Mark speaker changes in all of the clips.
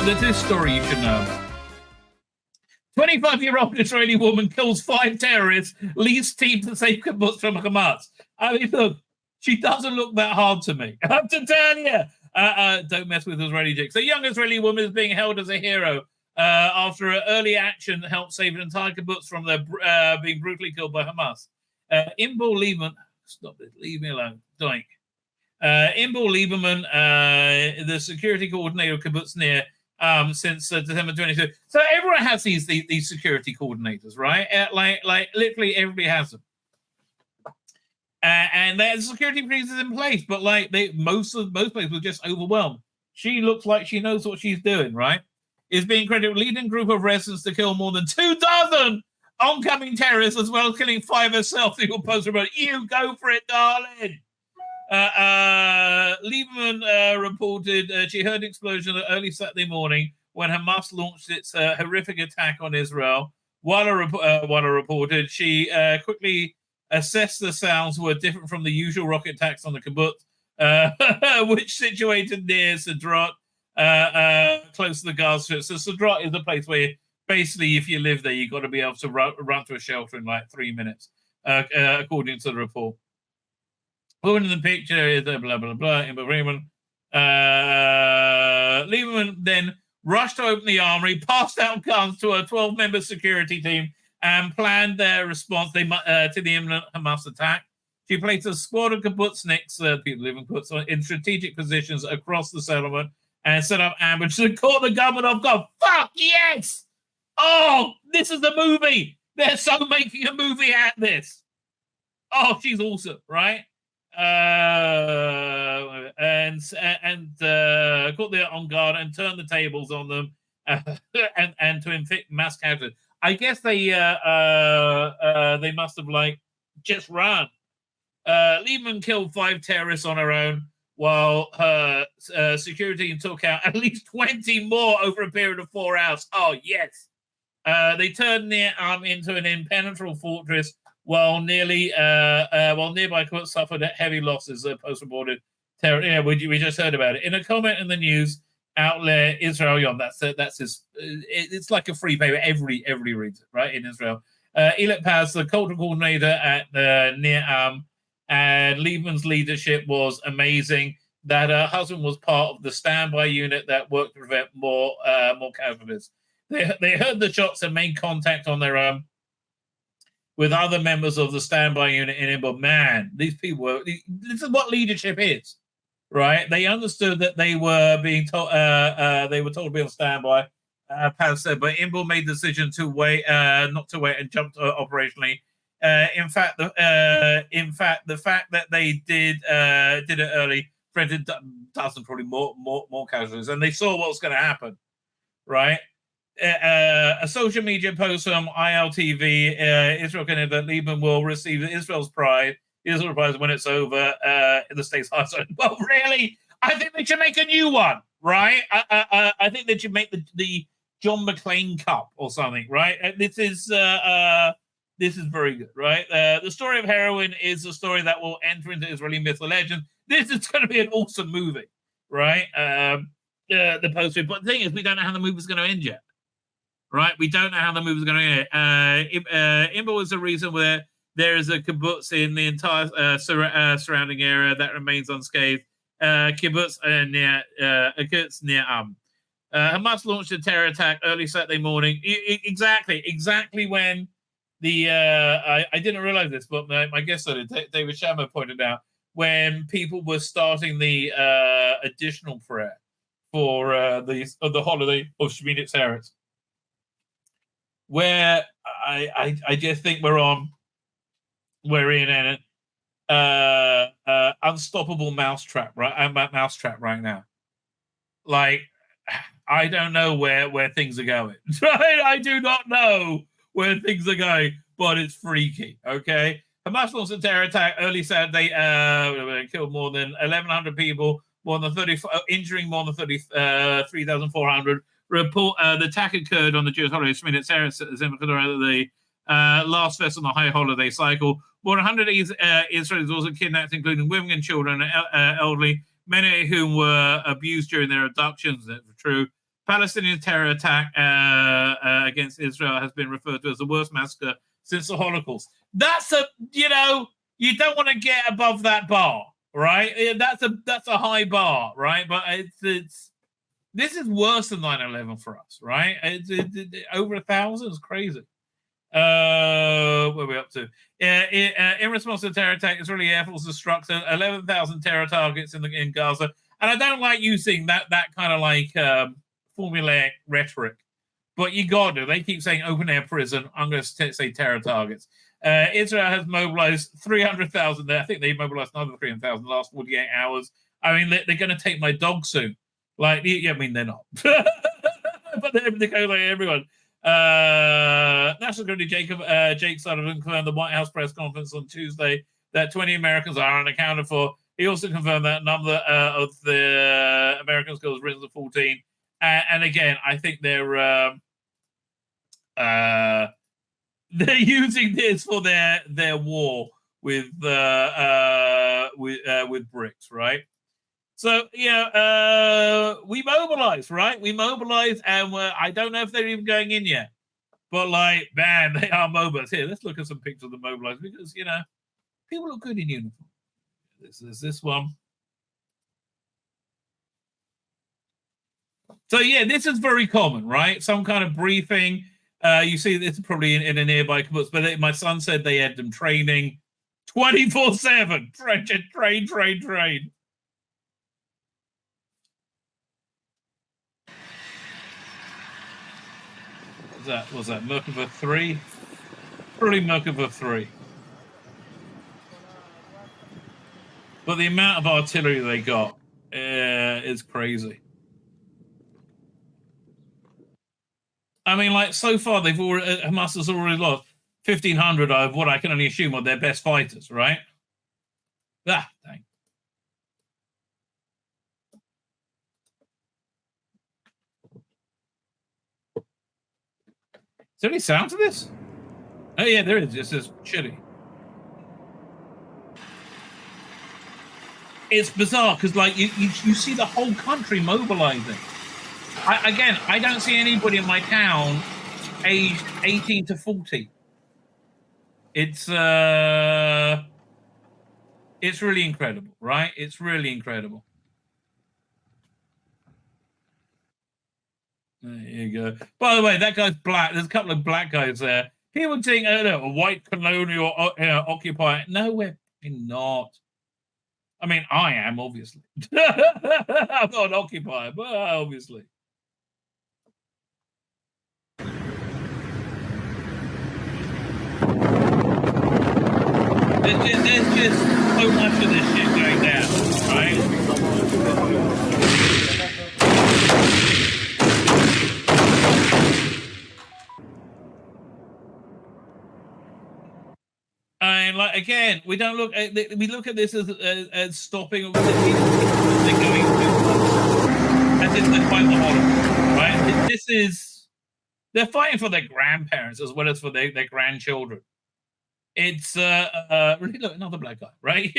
Speaker 1: There's this story you should know. 25-year-old Israeli woman kills 5 terrorists, leads team to save kibbutz from Hamas. I mean, look, she doesn't look that hard to me. I have to tell you. Don't mess with Israeli chicks. A young Israeli woman is being held as a hero after an early action helped save an entire kibbutz from being brutally killed by Hamas. Imbal Lieberman, stop it, leave me alone, doink. Imbal Lieberman, the security coordinator of kibbutz near since December 22. So everyone has these security coordinators, right? Like literally everybody has them. And there's security procedures in place, but like most places were just overwhelmed. She looks like she knows what she's doing, right? Is being credited with leading group of residents to kill more than 24 oncoming terrorists, as well as killing 5 herself. Who will post about you go for it, darling. Lieberman reported she heard an explosion early Saturday morning when Hamas launched its horrific attack on Israel. Waller reported she quickly assessed the sounds were different from the usual rocket attacks on the kibbutz, which situated near Sderot, close to the Gaza Strip. So Sderot is the place where basically if you live there, you've got to be able to run to a shelter in like 3 minutes, according to the report. Woman in the picture is blah, blah, blah, Lieberman. Lieberman then rushed to open the armory, passed out guns to a 12-member security team, and planned their response to the imminent Hamas attack. She placed a squad of kibbutzniks, people living in kibbutz, in strategic positions across the settlement and set up ambushes and caught the government off guard. Fuck yes! Oh, this is the movie. They're so making a movie at this. Oh, she's awesome, right? And caught them on guard and turned the tables on them and to inflict mass casualties. I guess they must have like just run. Lieberman killed 5 terrorists on her own, while her security took out at least 20 more over a period of 4 hours. Oh yes, they turned into an impenetrable fortress. While nearby Kibbutz suffered heavy losses, post-reported terror. Yeah, we just heard about it in a comment in the news outlet Israel Yom. That's his. It's like a free paper. Everybody reads it, right, in Israel. Elet Paz, the cultural coordinator at Nir Am, and Lieberman's leadership was amazing. That her husband was part of the standby unit that worked to prevent more casualties. They heard the shots and made contact on their own with other members of the standby unit in it. But man, these people this is what leadership is, right? They understood that they were being told, they were told to be on standby. Paz said, but Imbal made the decision to wait, not to wait, and jumped operationally. In fact, the fact that they did it early prevented dozens, probably more casualties, and they saw what was going to happen, right? A social media post from ILTV, Israel can that Lieberman will receive Israel prize when it's over in the state's high side. Well, really, I think they should make a new one, right? I think they should make the John McClane Cup or something, right? This is very good, right? The story of heroin is a story that will enter into Israeli myth or legend. This is going to be an awesome movie, right? The poster, but the thing is, we don't know how the movie's going to end yet. Right, we don't know how the movie's going to end. Imbal is the reason where there is a kibbutz in the entire surrounding area that remains unscathed. Kibbutz near Am. Hamas launched a terror attack early Saturday morning. Exactly when the I didn't realize this, but my guest on it, David Shammer, pointed out when people were starting the additional prayer for the holiday of Sheminat Atzeret, where I just think we're in an unstoppable mousetrap, right? Mousetrap right now. Like, I don't know where things are going. Right? I do not know where things are going, but it's freaky. Okay. Hamas launched a terror attack early Saturday, killed more than 1,100 people, injuring more than 3,400. Report the attack occurred on the Jewish holiday Sheminat Atzeret, the last fest on the high holiday cycle. More than 100 Israelis also kidnapped, including women and children and elderly, many of whom were abused during their abductions. That's true. Palestinian terror attack against Israel has been referred to as the worst massacre since the Holocaust. That's you don't want to get above that bar, right? That's a high bar, right? But this is worse than 9/11 for us, right? It's over 1,000 is crazy. Where are we up to? In response to the terror attack, Israeli Air Force has struck 11,000 terror targets in Gaza. And I don't like using that kind of like formulaic rhetoric, but you got to. They keep saying open air prison. I'm going to say terror targets. Israel has mobilized 300,000 there. I think they mobilized another 300,000 in the last 48 hours. I mean, they're going to take my dog soon. Like, yeah, I mean, they're not. But they're like everyone. National Security Jake Sullivan confirmed the White House press conference on Tuesday that 20 Americans are unaccounted for. He also confirmed that number of the Americans has risen to 14. And again, I think they're using this for their war with BRICS, right? So we mobilize, right? We mobilize, and I don't know if they're even going in yet, but like, man, they are mobilized. Here, let's look at some pictures of the mobilized because people look good in uniform. This is this one. So yeah, this is very common, right? Some kind of briefing. You see this probably in a nearby kibbutz, but my son said they had them training 24/7. Train. Was that Merkava 3? Probably Merkava 3. But the amount of artillery they got is crazy. I mean, like, so far Hamas has already lost 1,500 of what I can only assume are their best fighters, right? Ah, dang. Is there any sound to this? Oh yeah, there is. This is shitty. It's bizarre because, like, you see the whole country mobilizing. I don't see anybody in my town aged 18 to 40. It's really incredible, right? It's really incredible. There you go. By the way, that guy's black. There's a couple of black guys there. People think, a white colonial occupier. No, we're not. I mean, I am, obviously. I'm not an occupier, but obviously. There's just so much of this shit going down, right? And like, again, we don't look at we look at this as stopping. They're going to, as if they're fighting the Holocaust, right? This is, they're fighting for their grandparents as well as for their grandchildren. It's really, look, another black guy, right?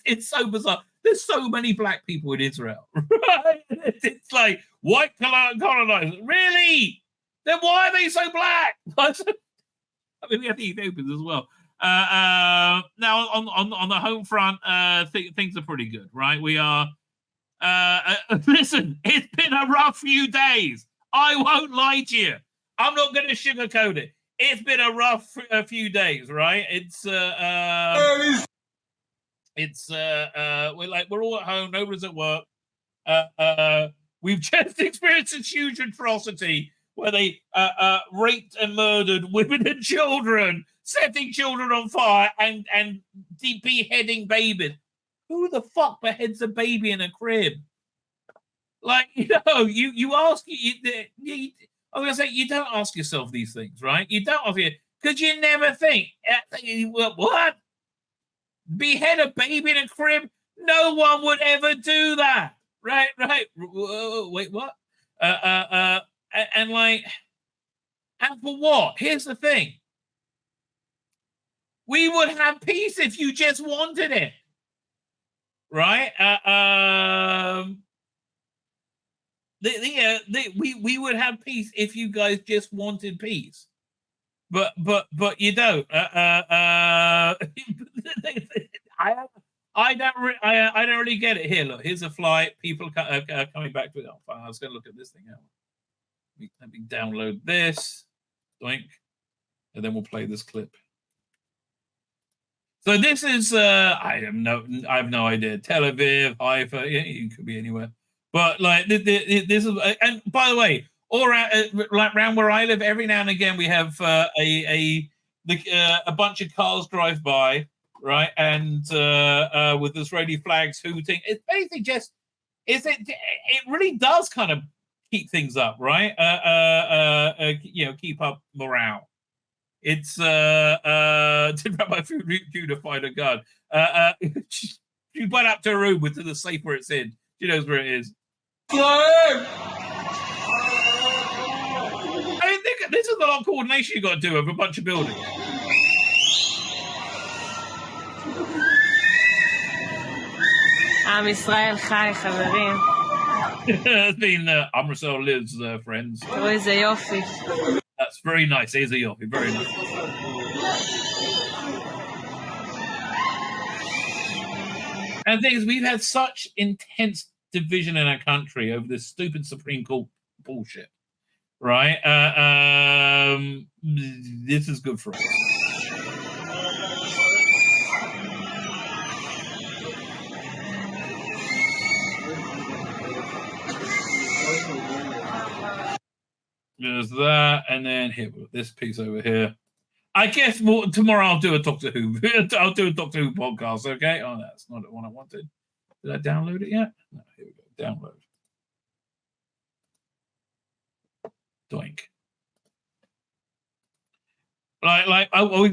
Speaker 1: It's so bizarre. There's so many black people in Israel, right? It's like white colonizers. Really? Then why are they so black? I mean, we have the Ethiopians as well. Now on the home front, things are pretty good, right? We are. Listen, it's been a rough few days. I won't lie to you. I'm not going to sugarcoat it. It's been a rough few days, right? We're all at home. Nobody's at work. We've just experienced a huge atrocity where they raped and murdered women and children, setting children on fire and beheading babies. Who the fuck beheads a baby in a crib? Like, you ask I'm gonna say, you don't ask yourself these things, right? You don't ask it because you never think, what? Behead a baby in a crib? No one would ever do that, right? Wait, what? And for what? Here's the thing: we would have peace if you just wanted it, right? we would have peace if you guys just wanted peace, but you don't. I don't really get it. Here, look, here's a flight. People are coming back to it. Oh, fine. I was going to look at this thing out. Let me download this, doink, and then we'll play this clip. So this is I have no idea. Tel Aviv, Haifa, it could be anywhere. But like this is, and by the way, all around where I live, every now and again we have a bunch of cars drive by, right, and with Israeli flags hooting. It's basically just it really does kind of keep things up, right? Keep up morale. It's did Rabbi Judah find a gun? She went up to a room with the safe where it's in. She knows where it is. I mean, this is a lot of coordination you got to do over a bunch of buildings.
Speaker 2: עם ישראל חי, חברים.
Speaker 1: It's been Amrasel lives, friends.
Speaker 2: תראו איזה יופי.
Speaker 1: That's very nice. Here's a yoppy. Very nice. And the thing is, we've had such intense division in our country over this stupid Supreme Court bullshit, right? This is good for us. There's that, and then here, this piece over here. I guess tomorrow I'll do a Doctor Who. I'll do a Doctor Who podcast, okay? Oh, that's not the one I wanted. Did I download it yet? No, here we go. Download. Doink.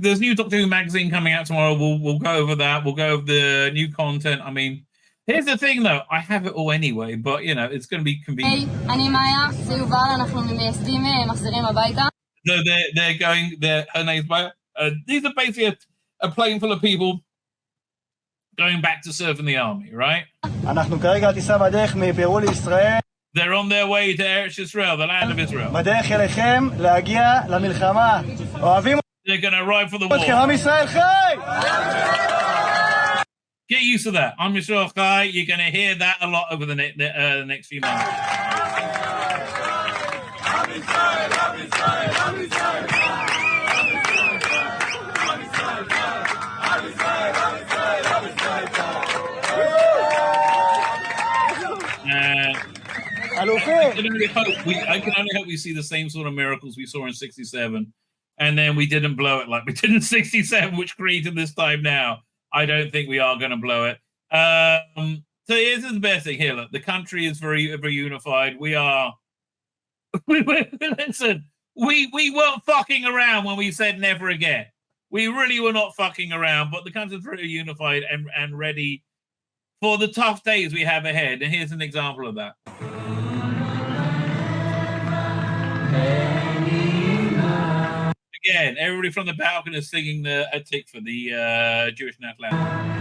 Speaker 1: There's new Doctor Who magazine coming out tomorrow. We'll go over that. We'll go over the new content. I mean, here's the thing, though. I have it all anyway, but, it's going to be convenient. So they're going, her name's Maya. These are basically a plane full of people going back to serve in the army, right? They're on their way to Eretz Israel, the land of Israel. They're going to arrive for the war. Get used to that. Am Yisrael Chai. You're going to hear that a lot over the next few months. I can only hope we see the same sort of miracles we saw in 67, and then we didn't blow it like we did in 67, which created this time now. I don't think we are going to blow it. So here's the best thing here. Look, the country is very, very unified. We are. Listen, we weren't fucking around when we said never again. We really were not fucking around, but the country's very unified and ready for the tough days we have ahead. And here's an example of that. Again, everybody from the balcony is singing the Attic for the Jewish national anthem.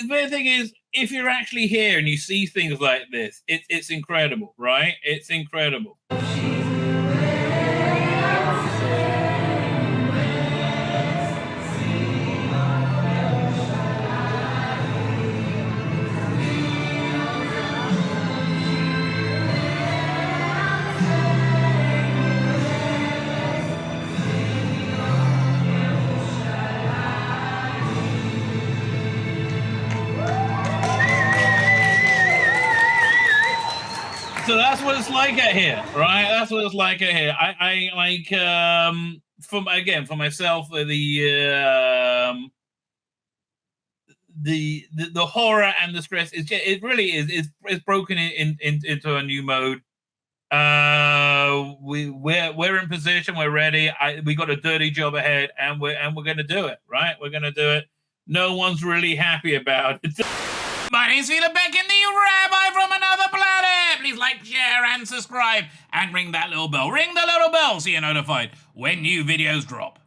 Speaker 1: The thing is, if you're actually here and you see things like this, it's incredible, right? It's incredible. So that's what it's like out here, right? That's what it's like out here. I like for myself, the horror and the stress it really is broken into a new mode. We're in position, we're ready. We got a dirty job ahead, and we're gonna do it, right? We're gonna do it. No one's really happy about it. My name's Tzvi Lebetkin, the Rabbi from another planet. Please like, share, and subscribe, and ring that little bell. Ring the little bell so you're notified when new videos drop.